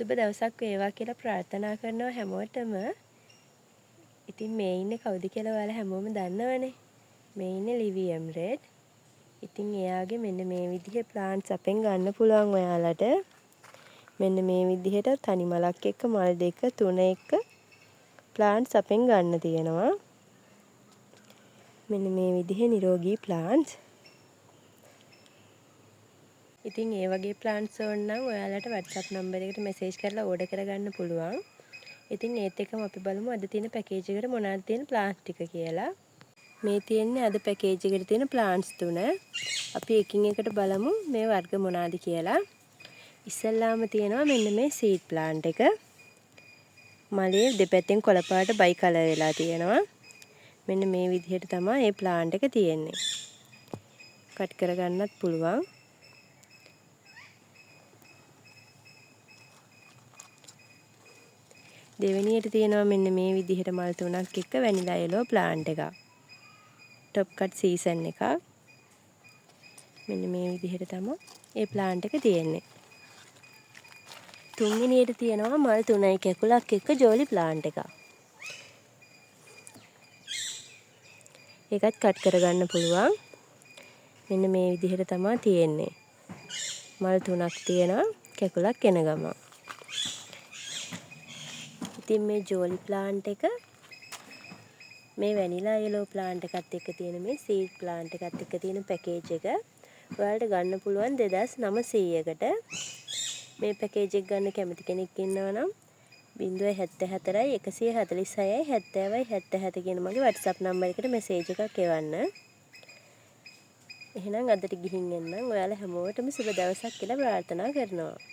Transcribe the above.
සුබ දවසක් වේවා කියලා ප්‍රාර්ථනා කරනවා හැමෝටම. ඉතින් මේ ඉන්නේ කවුද කියලා ඔයාලා හැමෝම දන්නවනේ. මේ ඉන්නේ ලිවියම් රෙඩ්. ඉතින් එයාගේ මෙන්න මේ විදිහේ ප්ලාන්ට්ස් අපෙන් ගන්න පුළුවන් ඔයාලට. මෙන්න මේ විදිහට තනි මලක් එක්ක මල් දෙක තුන එක්ක ප්ලාන්ට්ස් අපෙන් ගන්න තියෙනවා. මෙන්න මේ විදිහේ නිරෝගී ප්ලාන්ට්ස්. ඉතින් ඒ වගේ ප්ලාන්ට්ස් ඕන නම් ඔයාලට WhatsApp නම්බර් එකට මෙසේජ් කරලා ඕඩර් කරගන්න පුළුවන්. ඉතින් ඒත් එක්කම අපි බලමු අද තියෙන පැකේජ් එකට මොනවද තියෙන ප්ලාන්ට්ස් ටික කියලා. මේ තියෙන්නේ අද පැකේජ් එකට තියෙන ප්ලාන්ට්ස් තුන. අපි එකින් එකට බලමු මේ වර්ග මොනවාද කියලා. ඉස්සෙල්ලාම තියෙනවා මෙන්න මේ සීඩ් ප්ලාන්ට් එක. මලේ දෙපැත්තෙන් කොළ පාට බයි කලර් වෙලා තියෙනවා. මෙන්න මේ විදිහට තමයි මේ ප්ලාන්ට් එක තියෙන්නේ. කට් කරගන්නත් පුළුවන්. දෙවෙනියට තියෙනවා මෙන්න මේ විදිහට මල් තුනක් එක්ක වැනිලා යෙලෝ ප්ලාන්ට් එකක්. টොප් කට් සීසන් එකක්. මෙන්න මේ විදිහට තමයි මේ ප්ලාන්ට් එක තියෙන්නේ. තුන්වෙනියට තියෙනවා මල් තුනයි කැකුලක් එක්ක ජෝලි ප්ලාන්ට් එකක්. ඒකත් කට් කරගන්න පුළුවන්. මෙන්න මේ විදිහට තමයි තියෙන්නේ. මල් තුනක් තියෙනවා කැකුලක් එන ගම. ඉතින් මේ ජෝලි ප්ලාන්ට් එක මේ වැනිලා යෙලෝ ප්ලාන්ට් එකත් එක්ක තියෙන මේ සීඩ් ප්ලාන්ට් එකත් එක්ක තියෙන පැකේජ් එක ඔයාලට ගන්න පුළුවන් 2900කට. මේ පැකේජ් එක ගන්න කැමති කෙනෙක් ඉන්නවා නම් 074 146 70 77 කියන මගේ WhatsApp නම්බර් එකට මෙසේජ් එකක් එවන්න. එහෙනම් අදට ගිහින් එන්නම්. ඔයාලා හැමෝටම සුබ දවසක් කියලා ප්‍රාර්ථනා කරනවා.